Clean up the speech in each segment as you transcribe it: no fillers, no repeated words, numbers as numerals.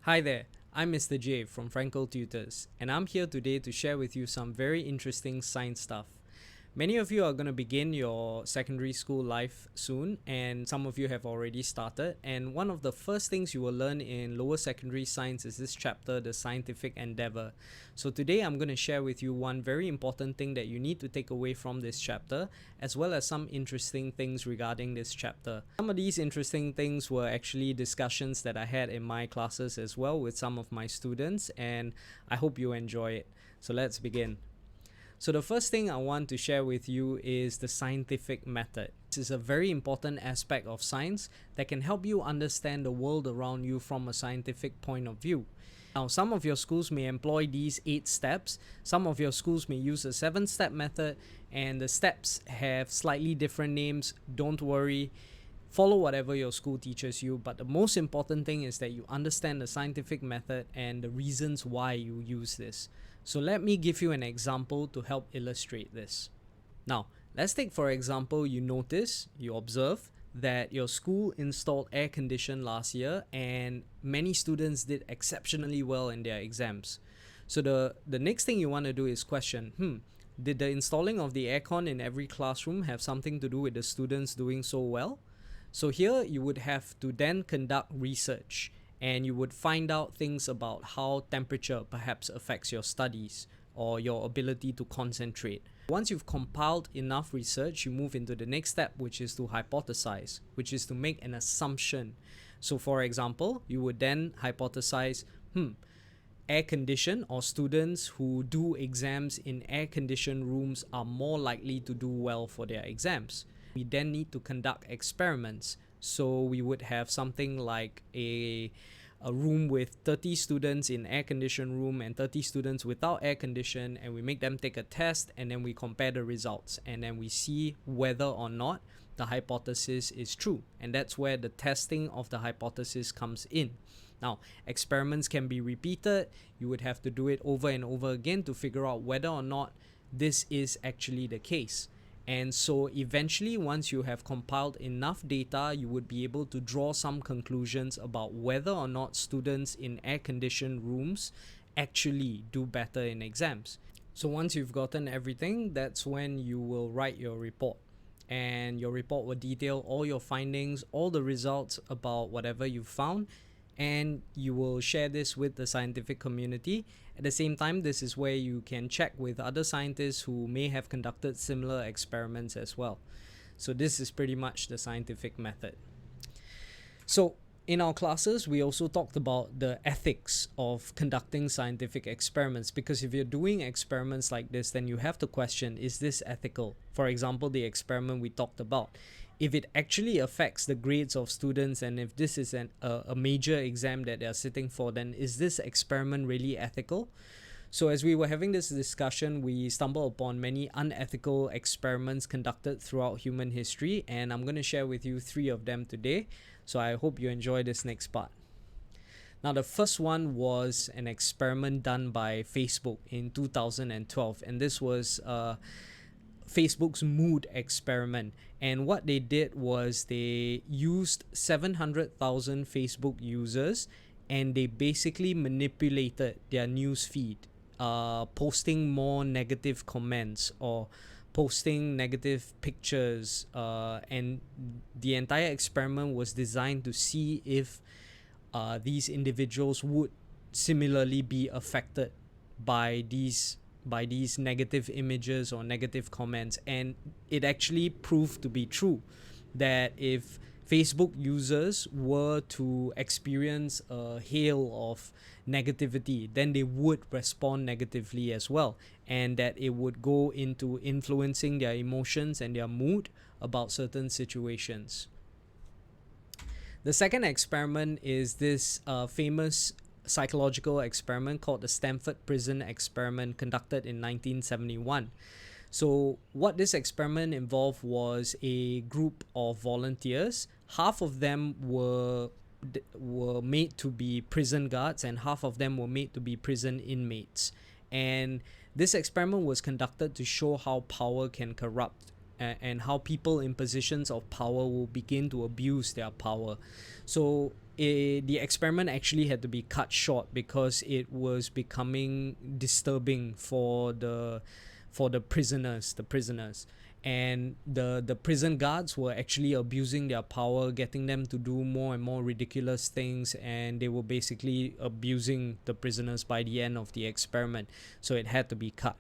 Hi there, I'm Mr. J from Frankel Tutors, and I'm here today to share with you some very interesting science stuff. Many of you are going to begin your secondary school life soon, and some of you have already started. And one of the first things you will learn in lower secondary science is this chapter, the scientific endeavor. So today I'm going to share with you one very important thing that you need to take away from this chapter, as well as some interesting things regarding this chapter. Some of these interesting things were actually discussions that I had in my classes as well with some of my students, and I hope you enjoy it. So let's begin. So the first thing I want to share with you is the scientific method. This is a very important aspect of science that can help you understand the world around you from a scientific point of view. Now, some of your schools may employ these 8 steps, some of your schools may use a 7-step method, and the steps have slightly different names. Don't worry. Follow whatever your school teaches you, but the most important thing is that you understand the scientific method and the reasons why you use this. So let me give you an example to help illustrate this. Now, let's take for example, you observe that your school installed air condition last year and many students did exceptionally well in their exams. So the next thing you want to do is question, did the installing of the aircon in every classroom have something to do with the students doing so well? So here you would have to then conduct research, and you would find out things about how temperature perhaps affects your studies or your ability to concentrate. Once you've compiled enough research, you move into the next step, which is to hypothesize, which is to make an assumption. So for example, you would then hypothesize, air condition or students who do exams in air conditioned rooms are more likely to do well for their exams. We then need to conduct experiments. So we would have something like a room with 30 students in air conditioned room and 30 students without air condition, and we make them take a test, and then we compare the results, and then we see whether or not the hypothesis is true. And that's where the testing of the hypothesis comes in. Now, experiments can be repeated. You would have to do it over and over again to figure out whether or not this is actually the case. And so eventually, once you have compiled enough data, you would be able to draw some conclusions about whether or not students in air-conditioned rooms actually do better in exams. So once you've gotten everything, that's when you will write your report. And your report will detail all your findings, all the results about whatever you've found, and you will share this with the scientific community. At the same time, this is where you can check with other scientists who may have conducted similar experiments as well. So this is pretty much the scientific method. So in our classes, we also talked about the ethics of conducting scientific experiments, because if you're doing experiments like this, then you have to question, is this ethical? For example, the experiment we talked about. If it actually affects the grades of students, and if this is a major exam that they're sitting for, then is this experiment really ethical? So as we were having this discussion, we stumbled upon many unethical experiments conducted throughout human history, and I'm going to share with you 3 of them today. So I hope you enjoy this next part. Now, the first one was an experiment done by Facebook in 2012, and this was Facebook's mood experiment. And what they did was they used 700,000 Facebook users, and they basically manipulated their news feed, posting more negative comments or posting negative pictures, and the entire experiment was designed to see if these individuals would similarly be affected by these negative images or negative comments. And it actually proved to be true that if Facebook users were to experience a hail of negativity, then they would respond negatively as well, and that it would go into influencing their emotions and their mood about certain situations. The second experiment is this famous psychological experiment called the Stamford prison experiment, conducted in 1971. So what this experiment involved was a group of volunteers. Half of them were made to be prison guards, and half of them were made to be prison inmates. And this experiment was conducted to show how power can corrupt, and how people in positions of power will begin to abuse their power. So the experiment actually had to be cut short because it was becoming disturbing for the prisoners, and the prison guards were actually abusing their power, getting them to do more and more ridiculous things, and they were basically abusing the prisoners by the end of the experiment, so it had to be cut.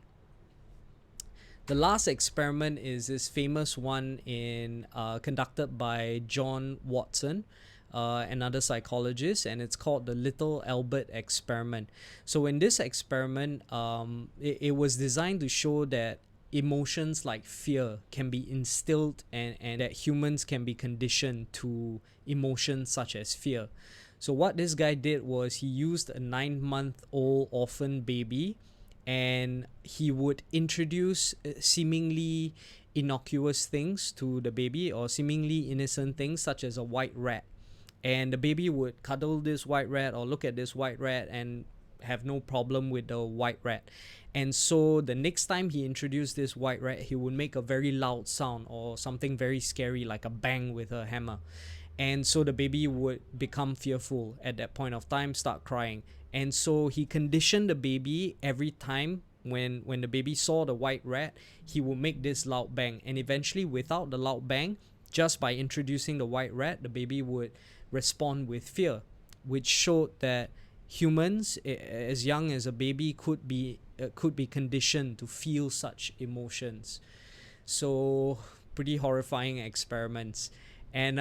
The last experiment is this famous one in conducted by John Watson, another psychologist, and it's called the Little Albert experiment. So in this experiment, it was designed to show that emotions like fear can be instilled, and that humans can be conditioned to emotions such as fear. So what this guy did was he used a 9-month-old orphan baby, and he would introduce seemingly innocuous things to the baby, or seemingly innocent things such as a white rat, and the baby would cuddle this white rat or look at this white rat and have no problem with the white rat. And so the next time he introduced this white rat, he would make a very loud sound or something very scary like a bang with a hammer, and so the baby would become fearful at that point of time, start crying. And so he conditioned the baby every time when the baby saw the white rat, he would make this loud bang, and eventually without the loud bang, just by introducing the white rat, the baby would respond with fear, which showed that humans as young as a baby could be conditioned to feel such emotions. So pretty horrifying experiments. And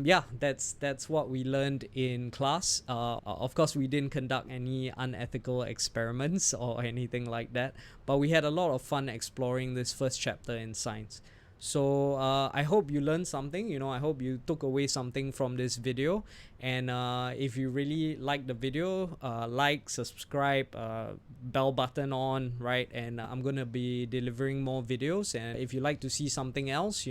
yeah, that's what we learned in class. Of course, we didn't conduct any unethical experiments or anything like that, but we had a lot of fun exploring this first chapter in science. So I hope you learned something. I hope you took away something from this video. And if you really like the video, like, subscribe, bell button on, right? And I'm gonna be delivering more videos. And if you like to see something else,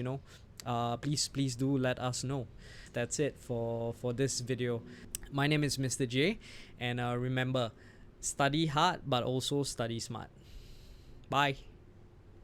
please do let us know. That's it for this video. My name is Mr. J, and remember, study hard but also study smart. Bye.